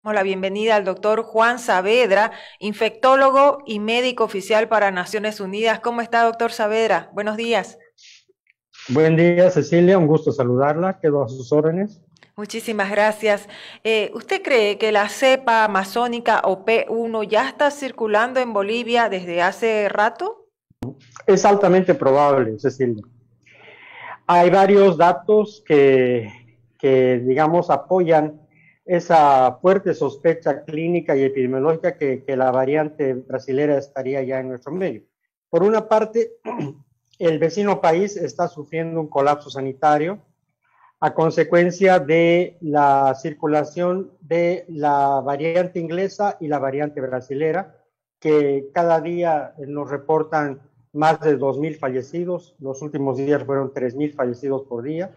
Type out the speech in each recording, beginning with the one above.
Damos la bienvenida al doctor Juan Saavedra, infectólogo y médico oficial para Naciones Unidas. ¿Cómo está, doctor Saavedra? Buenos días. Buen día, Cecilia, un gusto saludarla, quedo a sus órdenes. Muchísimas gracias. ¿Usted cree que la cepa amazónica o P1 ya está circulando en Bolivia desde hace rato? Es altamente probable, Cecilia. Hay varios datos digamos, apoyan esa fuerte sospecha clínica y epidemiológica que la variante brasilera estaría ya en nuestro medio. Por una parte, el vecino país está sufriendo un colapso sanitario a consecuencia de la circulación de la variante inglesa y la variante brasilera, que cada día nos reportan más de 2.000 fallecidos. Los últimos días fueron 3.000 fallecidos por día,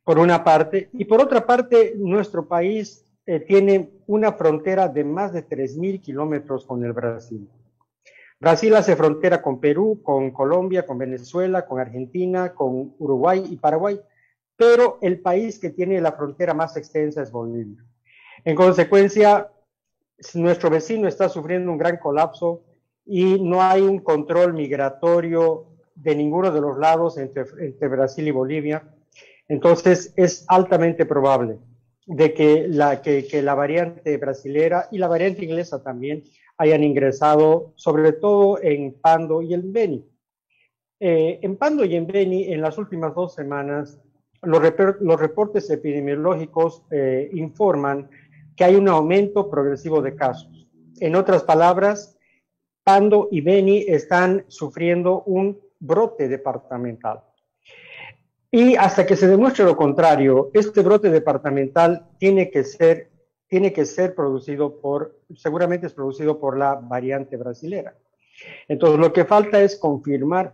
por una parte. Y por otra parte, nuestro país tiene una frontera de más de 3.000 kilómetros con el Brasil. Brasil hace frontera con Perú, con Colombia, con Venezuela, con Argentina, con Uruguay y Paraguay, pero el país que tiene la frontera más extensa es Bolivia. En consecuencia, nuestro vecino está sufriendo un gran colapso y no hay un control migratorio de ninguno de los lados entre Brasil y Bolivia. Entonces, es altamente probable de que la variante brasilera y la variante inglesa también hayan ingresado, sobre todo en Pando y en Beni. En Pando y en Beni, en las últimas 2 semanas, los reportes epidemiológicos informan que hay un aumento progresivo de casos. En otras palabras, Pando y Beni están sufriendo un brote departamental. Y hasta que se demuestre lo contrario, este brote departamental tiene que ser producido seguramente es producido por la variante brasilera. Entonces, lo que falta es confirmar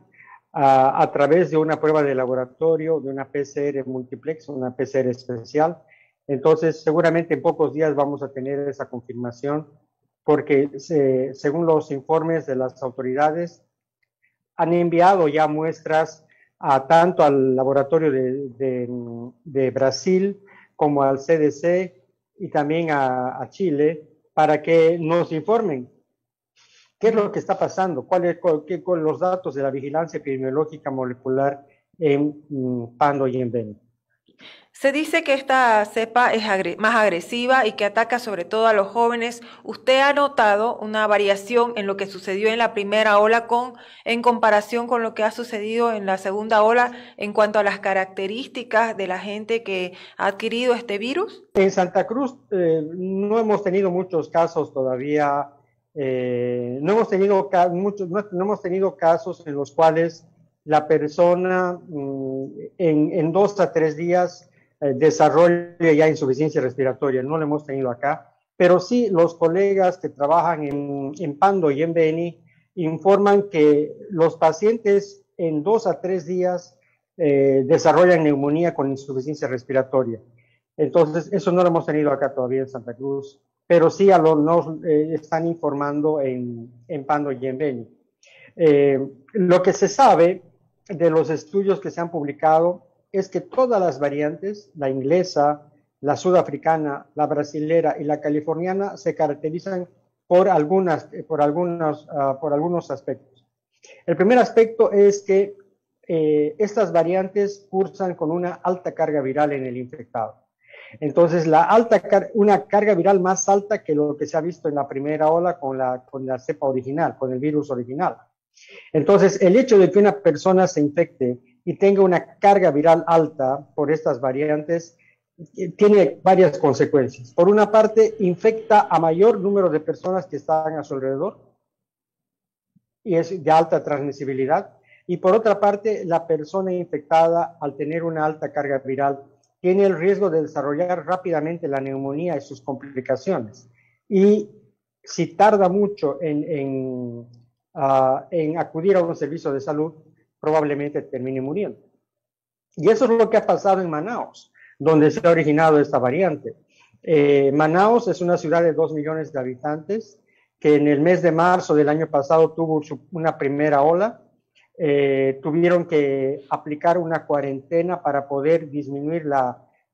a través de una prueba de laboratorio, de una PCR multiplex, una PCR especial. Entonces, seguramente en pocos días vamos a tener esa confirmación, porque según los informes de las autoridades, han enviado ya muestras tanto al laboratorio de Brasil como al CDC y también a Chile para que nos informen qué es lo que está pasando, con los datos de la vigilancia epidemiológica molecular en Pando y en Beni. Se dice que esta cepa es más agresiva y que ataca sobre todo a los jóvenes. ¿Usted ha notado una variación en lo que sucedió en la primera ola en comparación con lo que ha sucedido en la segunda ola en cuanto a las características de la gente que ha adquirido este virus? En Santa Cruz no hemos tenido muchos casos todavía, no hemos tenido casos en los cuales la persona en 2 a 3 días desarrolle ya insuficiencia respiratoria. No lo hemos tenido acá, pero sí los colegas que trabajan en Pando y en Beni informan que los pacientes en 2 a 3 días desarrollan neumonía con insuficiencia respiratoria. Entonces, eso no lo hemos tenido acá todavía en Santa Cruz, pero sí nos están informando en Pando y en Beni. Lo que se sabe de los estudios que se han publicado es que todas las variantes, la inglesa, la sudafricana, la brasilera y la californiana, se caracterizan por algunos aspectos. El primer aspecto es que estas variantes cursan con una alta carga viral en el infectado. Entonces, una carga viral más alta que lo que se ha visto en la primera ola con la cepa original, con el virus original. Entonces, el hecho de que una persona se infecte y tenga una carga viral alta por estas variantes tiene varias consecuencias. Por una parte, infecta a mayor número de personas que están a su alrededor y es de alta transmisibilidad. Y por otra parte, la persona infectada, al tener una alta carga viral, tiene el riesgo de desarrollar rápidamente la neumonía y sus complicaciones. Y si tarda mucho en acudir a un servicio de salud, probablemente termine muriendo. Y eso es lo que ha pasado en Manaus, donde se ha originado esta variante. Manaus es una ciudad de 2 millones de habitantes que en el mes de marzo del año pasado tuvo una primera ola. Tuvieron que aplicar una cuarentena para poder disminuir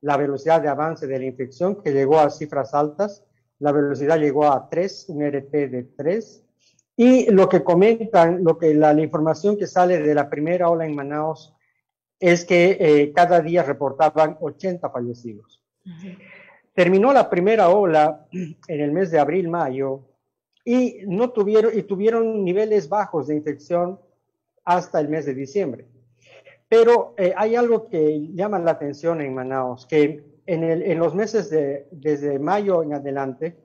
la velocidad de avance de la infección, que llegó a cifras altas. La velocidad llegó a 3, un RT de 3. Y lo que comentan, la información que sale de la primera ola en Manaos es que cada día reportaban 80 fallecidos. Terminó la primera ola en el mes de abril, mayo, y tuvieron niveles bajos de infección hasta el mes de diciembre. Pero hay algo que llama la atención en Manaos, que en los meses desde mayo en adelante,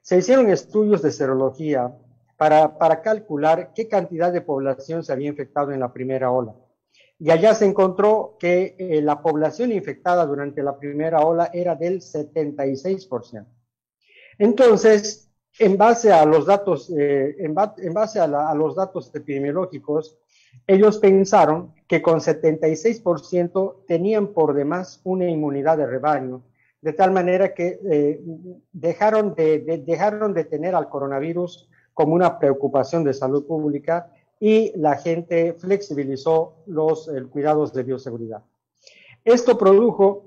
se hicieron estudios de serología para calcular qué cantidad de población se había infectado en la primera ola. Y allá se encontró que la población infectada durante la primera ola era del 76%. Entonces, en base a los datos, a los datos epidemiológicos, ellos pensaron que con 76% tenían por demás una inmunidad de rebaño, de tal manera que dejaron de tener al coronavirus como una preocupación de salud pública y la gente flexibilizó los cuidados de bioseguridad. Esto produjo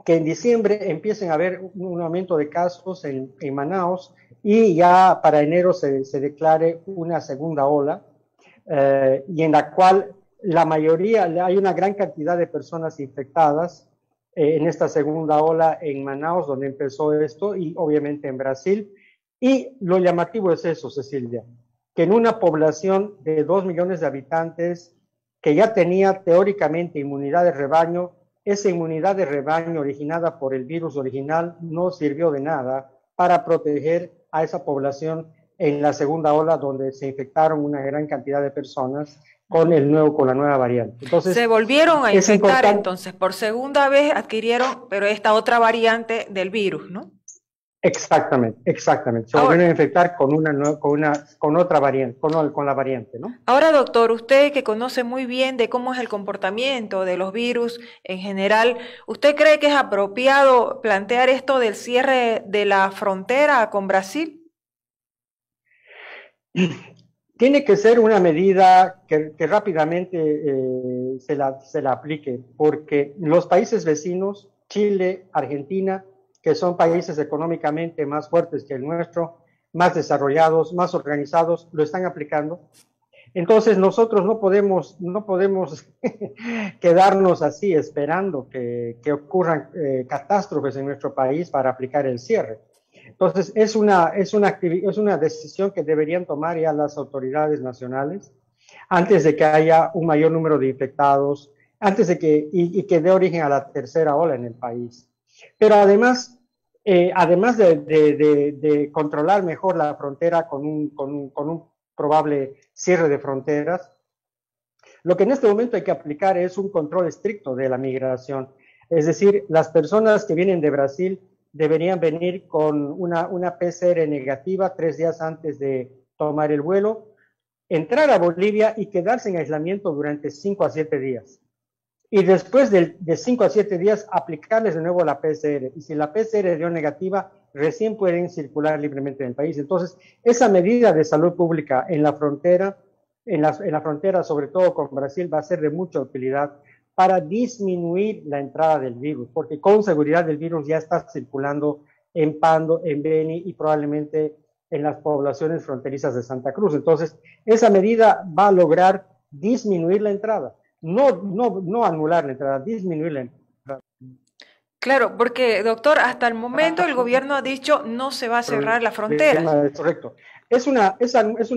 que en diciembre empiecen a haber un aumento de casos en Manaos y ya para enero se declare una segunda ola, y en la cual la mayoría, hay una gran cantidad de personas infectadas en esta segunda ola en Manaos, donde empezó esto, y obviamente en Brasil. Y lo llamativo es eso, Cecilia, que en una población de 2 millones de habitantes que ya tenía teóricamente inmunidad de rebaño, esa inmunidad de rebaño originada por el virus original no sirvió de nada para proteger a esa población en la segunda ola, donde se infectaron una gran cantidad de personas con la nueva variante. Entonces, se volvieron a infectar, entonces, por segunda vez adquirieron, pero esta otra variante del virus, ¿no? Exactamente. Se volvieron a infectar con otra variante, con la variante, ¿no? Ahora, doctor, usted que conoce muy bien de cómo es el comportamiento de los virus en general, ¿usted cree que es apropiado plantear esto del cierre de la frontera con Brasil? Tiene que ser una medida que rápidamente se la aplique, porque los países vecinos, Chile, Argentina, que son países económicamente más fuertes que el nuestro, más desarrollados, más organizados, lo están aplicando. Entonces nosotros no podemos quedarnos así esperando que ocurran catástrofes en nuestro país para aplicar el cierre. Entonces es una decisión que deberían tomar ya las autoridades nacionales antes de que haya un mayor número de infectados, antes de que dé origen a la tercera ola en el país. Pero además de controlar mejor la frontera con un probable cierre de fronteras, lo que en este momento hay que aplicar es un control estricto de la migración. Es decir, las personas que vienen de Brasil deberían venir con una PCR negativa 3 días antes de tomar el vuelo, entrar a Bolivia y quedarse en aislamiento durante 5 a 7 días. Y después de 5 a 7 días, aplicarles de nuevo la PCR. Y si la PCR dio negativa, recién pueden circular libremente en el país. Entonces, esa medida de salud pública en la frontera, sobre todo con Brasil, va a ser de mucha utilidad para disminuir la entrada del virus, porque con seguridad el virus ya está circulando en Pando, en Beni y probablemente en las poblaciones fronterizas de Santa Cruz. Entonces, esa medida va a lograr disminuir la entrada. No anular la entrada, disminuir la entrada. Claro, porque, doctor, hasta el momento el gobierno ha dicho no se va a cerrar la frontera. Correcto. Es una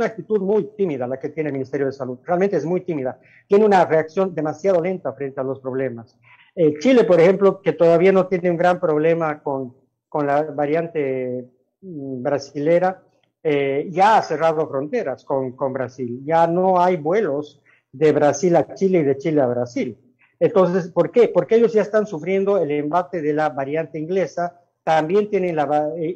actitud muy tímida la que tiene el Ministerio de Salud. Realmente es muy tímida. Tiene una reacción demasiado lenta frente a los problemas. Chile, por ejemplo, que todavía no tiene un gran problema con la variante brasilera, ya ha cerrado fronteras con Brasil. Ya no hay vuelos de Brasil a Chile y de Chile a Brasil. Entonces, ¿por qué? Porque ellos ya están sufriendo el embate de la variante inglesa, también tienen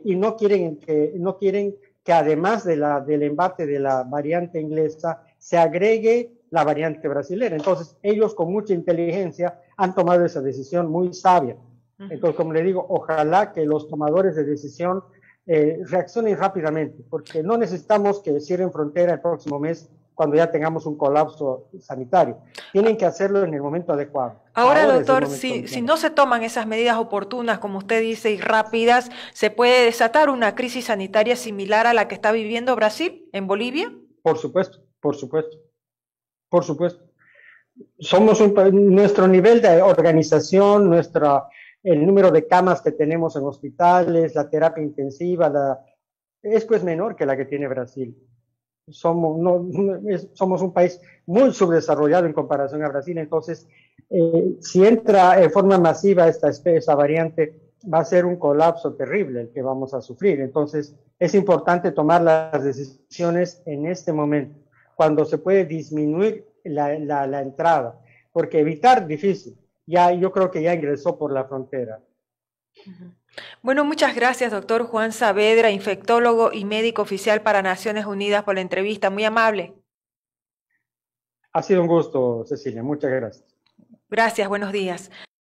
y no quieren que además del embate de la variante inglesa se agregue la variante brasilera. Entonces, ellos con mucha inteligencia han tomado esa decisión muy sabia. Entonces, como le digo, ojalá que los tomadores de decisión reaccionen rápidamente, porque no necesitamos que cierren frontera el próximo mes cuando ya tengamos un colapso sanitario. Tienen que hacerlo en el momento adecuado. Ahora, Ahora es el doctor, momento si adecuado. no se toman esas medidas oportunas, como usted dice, y rápidas, ¿se puede desatar una crisis sanitaria similar a la que está viviendo Brasil en Bolivia? Por supuesto, por supuesto, por supuesto. Nuestro nivel de organización, el número de camas que tenemos en hospitales, la terapia intensiva, es pues menor que la que tiene Brasil. Somos un país muy subdesarrollado en comparación a Brasil, entonces si entra en forma masiva esta variante, va a ser un colapso terrible el que vamos a sufrir. Entonces es importante tomar las decisiones en este momento, cuando se puede disminuir la entrada, porque evitar difícil. Ya, yo creo que ya ingresó por la frontera. Bueno, muchas gracias, doctor Juan Saavedra, infectólogo y médico oficial para Naciones Unidas, por la entrevista. Muy amable. Ha sido un gusto, Cecilia. Muchas gracias. Gracias, buenos días.